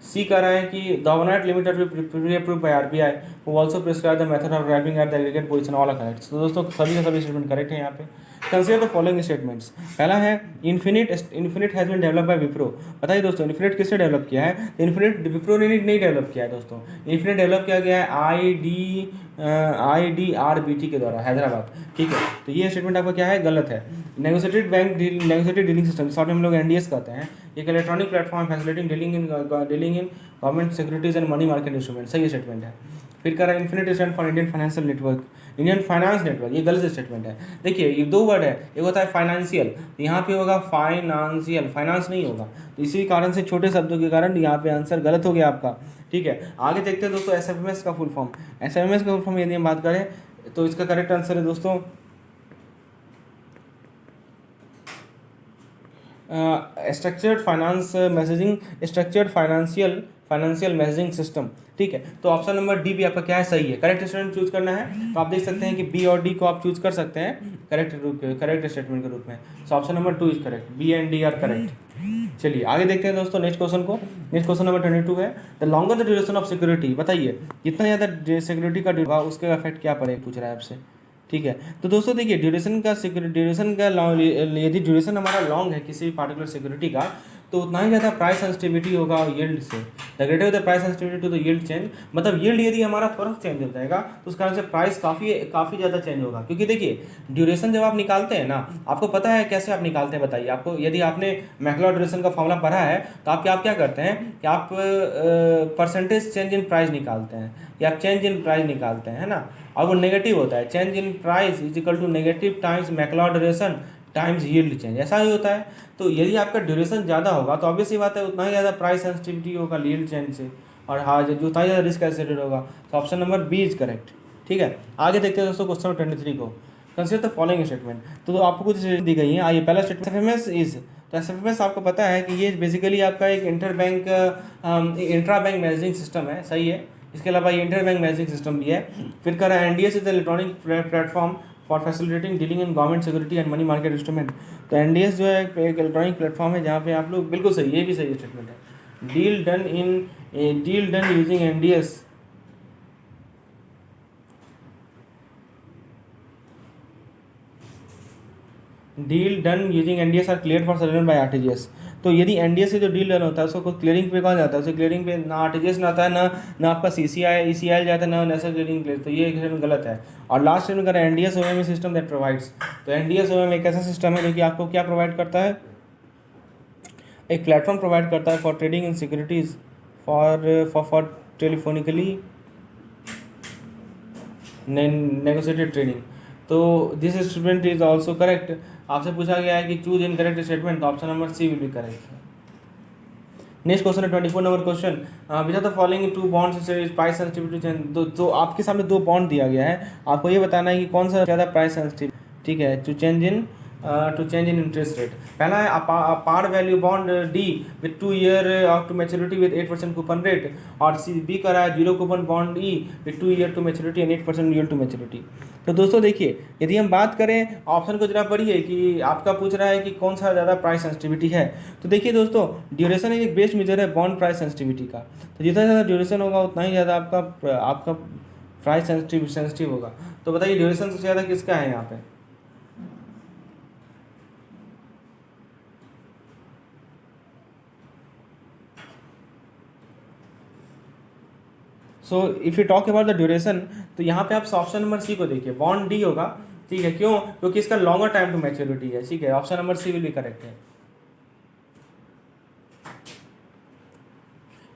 C कह रहा है कि the overnight limit will be pre-approved by RBI, who also prescribe the method of arriving at the aggregate position. All are correct. तो दोस्तों सभी का सभी statement correct है यहाँ पे। Consider the following statements. पहला है INFINET has been develop by Wipro. बताइए दोस्तों, इन्फिनिट किसने डेवलप किया है? इन्फिनिट विप्रो ने नहीं डेवलप किया है दोस्तों। इन्फिनिट डेवलप किया गया है IDRBT के द्वारा, हैदराबाद। ठीक है, तो ये स्टेटमेंट आपका क्या है? गलत है। नेगोशिएटेड डीलिंग सिस्टम, शॉर्ट में हम लोग NDS कहते हैं, एक electronic platform facilitating dealing in government securities and money market instrument. सही स्टेटमेंट है। फिर कह रहा है infinite stand for Indian financial network, Indian finance network, ये गलत स्टेटमेंट है। देखिए, ये दो वर्ड है, एक होता है फाइनेंशियल, तो यहाँ पे होगा फाइनेंशियल, फाइनेंस नहीं होगा। तो इसी कारण से छोटे शब्दों के कारण यहाँ पे आंसर गलत हो गया आपका। ठीक है, आगे देखते हैं दोस्तों SFMS का फुल फॉर्म। SFMS का फुल फॉर्म यदि हम बात करें तो इसका करेक्ट आंसर है दोस्तों स्ट्रक्चर्ड फाइनेंशियल मैसेजिंग सिस्टम। ठीक है, तो ऑप्शन नंबर डी भी आपका क्या है? सही है। करेक्ट स्टेटमेंट चूज करना है, तो आप देख सकते हैं कि बी और डी को आप चूज कर सकते हैं करेक्ट स्टेटमेंट के रूप में। So option number 2 is correct, B and D are correct. चलिए आगे देखते हैं दोस्तों नेक्स्ट क्वेश्चन को। नेक्स्ट क्वेश्चन नंबर 22 है, the longer the duration of security. बताइए, जितना ज़्यादा सिक्योरिटी का ड्यूरेशन उसके इफेक्ट क्या पड़ेगा, पूछ रहा है आपसे। ठीक है, तो दोस्तों देखिए, ड्यूरेशन का यदि ड्यूरेशन हमारा लॉन्ग है किसी भी पार्टिकुलर सिक्योरिटी का, तो उतना ही ज़्यादा प्राइस सेंसिटिविटी होगा यील्ड से। The greater the price sensitivity to the yield change, मतलब यील्ड यदि हमारा तुरंत चेंज हो जाएगा तो उस कारण से प्राइस काफ़ी ज़्यादा चेंज होगा। क्योंकि देखिए, ड्यूरेशन जब आप निकालते हैं ना, आपको पता है कैसे आप निकालते हैं? बताइए आपको, यदि आपने मैक्लॉड ड्यूरेशन का फॉर्मूला पढ़ा है तो आप क्या करते हैं कि आप परसेंटेज चेंज इन प्राइस निकालते हैं या आप चेंज इन प्राइस निकालते हैं, है ना। और वो नेगेटिव होता है, change in price is equal to negative times Macaulay duration times yield change, ऐसा ही होता है। तो यदि आपका ड्यूरेशन ज़्यादा होगा तो ऑब्वियस सी बात है उतना ही ज़्यादा प्राइस सेंसिटिविटी होगा यील्ड चेंज से, और हाँ जो उतना ही ज़्यादा रिस्क एसोसिएटेड होगा। तो option number B is correct. ठीक है, आगे देखते हैं दोस्तों क्वेश्चन नंबर 23 को। Consider the following statement. तो आपको कुछ दी गई है, आइए पहला स्टेटमेंट SFMS इज, तो SFMS आपको पता है कि ये बेसिकली आपका एक इंट्रा बैंक मैसेजिंग सिस्टम है। सही है, इसके अलावा ये इंटर बैंक मैसेजिंग सिस्टम भी है। फिर कह रहा है NDS is the electronic platform for facilitating dealing in government security and money market instrument. तो NDS जो है एक इलेक्ट्रॉनिक प्लेटफॉर्म है जहाँ पे आप लोग, बिल्कुल सही, ये भी सही स्टेटमेंट है। Deal done using NDS are clear for settlement by RTGS। तो यदि NDS से जो डील डन होता है उसको क्लियरिंग पे कौन जाता है? उसे क्लियरिंग पे ना RTGS ना आता है, ना आपका ECIL जाता है, ना नेशनल क्लियरिंग प्लेस। तो ये गलत है। और लास्ट में करें NDS OME system that provides. तो NDS OME एक ऐसा सिस्टम है जो कि आपको क्या प्रोवाइड करता है? एक प्लेटफॉर्म प्रोवाइड करता है for trading in securities for telephonically negotiated trading. तो this statement is also correct. आपसे पूछा गया है कि चूज इन करेक्ट स्टेटमेंट, तो option number C will be correct. Next question है 24 number question, which are the following to bonds price sensitivity. तो आपके सामने दो बॉन्ड दिया गया है, आपको ये बताना है कि कौन सा ज़्यादा प्राइस सेंसिटिव, ठीक है, to change in interest rate. पहला है par value bond D with 2 year to maturity with 8% coupon rate, और सी बी का रहा है 0 coupon bond E with 2 year to maturity and 8% year to maturity. तो दोस्तों देखिए, यदि हम बात करें ऑप्शन को जरा पढ़िए कि आपका पूछ रहा है कि कौन सा ज़्यादा प्राइस सेंसिटिविटी है। तो देखिए दोस्तों, ड्यूरेशन एक बेस्ट मेजर है बॉन्ड प्राइस सेंसिटिविटी का। तो जितना ज़्यादा ड्यूरेशन होगा उतना ही ज़्यादा आपका प्राइस सेंसिटिव होगा। तो बताइए ड्यूरेशन सबसे ज़्यादा किसका है यहाँ पे? So if you talk about the duration, तो यहाँ पे आप ऑप्शन नंबर सी को देखिए, बॉन्ड डी होगा, ठीक है। क्यों? क्योंकि इसका लॉन्गर टाइम टू मैच्योरिटी है, ठीक है। Option number C will be correct है।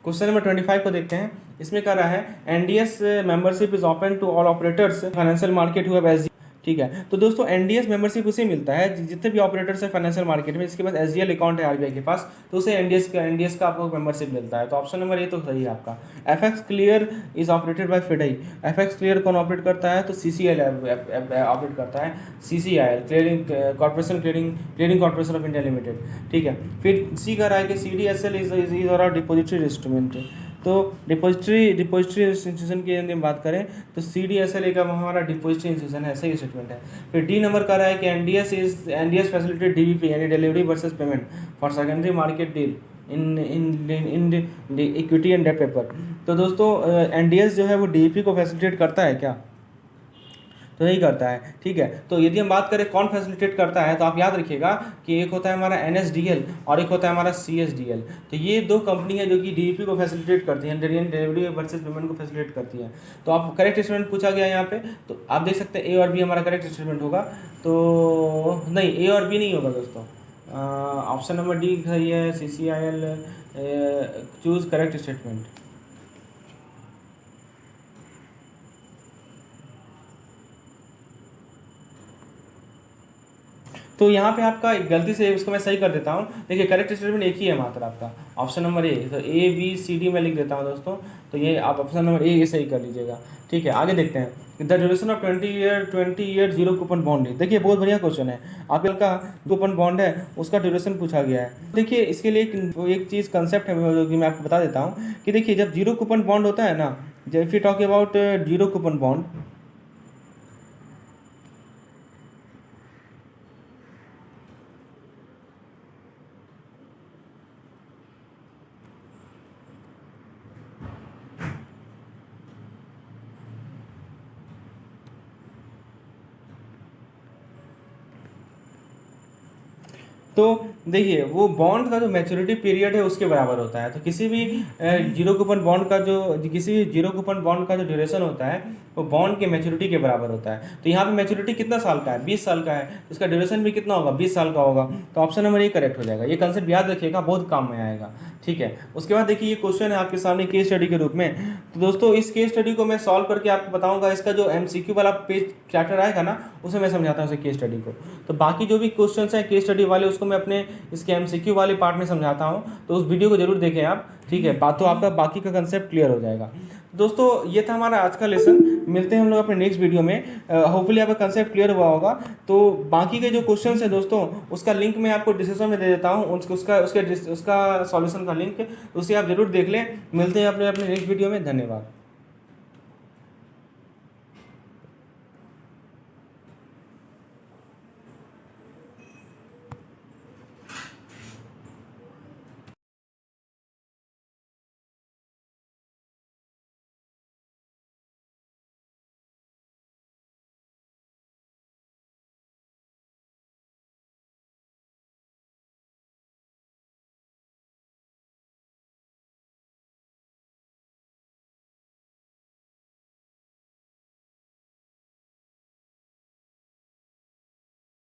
क्वेश्चन नंबर 25 को देखते हैं। इसमें कह रहा है NDS membership is open to all operators financial market who have SG, ठीक है। तो दोस्तों एनडीएस मेंबरशिप उसे मिलता है जितने भी ऑपरेटर्स है फाइनेंशियल मार्केट में, जिसके पास एसजीएल अकाउंट है आरबीआई के पास, तो उसे एनडीएस का आपको मेंबरशिप मिलता है। तो ऑप्शन नंबर ए तो सही है आपका। FX clear is operated by फिडई। एफएक्स क्लियर कौन ऑपरेट करता है? तो सीसीआई ऑपरेट करता है, CCIL clearing corporation, clearing corporation of India limited, ठीक है। फिर सी का रहा है कि सीडीएसएल इज और डिपोजिटरी इंस्ट्रूमेंट। तो डिपोजिटरी इंस्टीट्यूशन की यदि हम बात करें तो सीडीएसएल एक हमारा डिपोजिटरी इंस्टीट्यूशन है, सही स्टेटमेंट है। फिर डी नंबर का रहा है कि एनडीएस फैसिलिटेट डीबीपी यानी delivery versus payment for secondary market deal in equity and debt paper. तो दोस्तों एनडीएस जो है वो डीबीपी को फैसिलिटेट करता है क्या? तो नहीं करता है, ठीक है। तो यदि हम बात करें कौन फैसिलिटेट करता है, तो आप याद रखिएगा कि एक होता है हमारा एनएसडीएल और एक होता है हमारा सीएसडीएल। तो ये दो कंपनी है जो कि डीपी को फैसिलिटेट करती हैं, डिलीवरी वर्सेस पेमेंट को फैसिलिटेट करती हैं। तो आप करेक्ट स्टेटमेंट पूछा गया यहाँ पे, तो आप देख सकते हैं ए और बी हमारा करेक्ट स्टेटमेंट होगा। तो नहीं, ए और बी नहीं होगा दोस्तों, ऑप्शन नंबर डी सही है, CCIL चूज करेक्ट स्टेटमेंट। तो यहाँ पे आपका एक गलती से उसको मैं सही कर देता हूँ। देखिए करेक्ट स्टेटमेंट एक ही है मात्र आपका, ऑप्शन नंबर ए। तो ए बी सी डी में लिख देता हूँ दोस्तों, तो ये आप ऑप्शन नंबर ए सही कर लीजिएगा, ठीक है। आगे देखते हैं the duration of 20 year 0 coupon bond. देखिए बहुत बढ़िया क्वेश्चन है, आपके का कूपन बॉन्ड है उसका ड्यूरेशन पूछा गया है। देखिए इसके लिए एक चीज़ कंसेप्ट है जो कि मैं आपको बता देता हूँ कि देखिए जब 0 कूपन बॉन्ड होता है ना, जब if you talk about 0 coupon bond, तो देखिए वो बॉन्ड का जो मैच्योरिटी पीरियड है उसके बराबर होता है। तो किसी भी जीरो कूपन बॉन्ड का जो ड्यूरेशन होता है वो बॉन्ड के मैच्योरिटी के बराबर होता है। तो यहाँ पे मैच्योरिटी कितना साल का है? 20 साल का है, इसका ड्यूरेशन भी कितना होगा? 20 साल का होगा। तो ऑप्शन नंबर ए करेक्ट हो जाएगा। ये कंसेप्ट याद रखिएगा, बहुत काम में आएगा, ठीक है। उसके बाद देखिए ये क्वेश्चन है आपके सामने केस स्टडी के रूप में। तो दोस्तों इस केस स्टडी को मैं सॉल्व करके आपको बताऊंगा। इसका जो MCQ वाला पेज चैप्टर आएगा ना, उसमें मैं समझाता हूँ इसे केस स्टडी को। तो बाकी जो भी क्वेश्चन हैं केस स्टडी वाले उसको मैं अपने इसके MCQ वाले पार्ट में समझाता हूँ, तो उस वीडियो को जरूर देखें आप, ठीक है। बात तो आपका बाकी का कंसेप्ट क्लियर हो जाएगा। दोस्तों ये था हमारा आज का लेसन। मिलते हैं हम लोग अपने नेक्स्ट वीडियो में। होपफुली आपका कंसेप्ट क्लियर हुआ होगा। तो बाकी के जो क्वेश्चंस हैं दोस्तों उसका लिंक मैं आपको डिस्क्रिप्शन में दे देता हूँ, उसका सॉल्यूशन का लिंक, उसे आप जरूर देख लें। मिलते हैं अपने नेक्स्ट वीडियो में। धन्यवाद।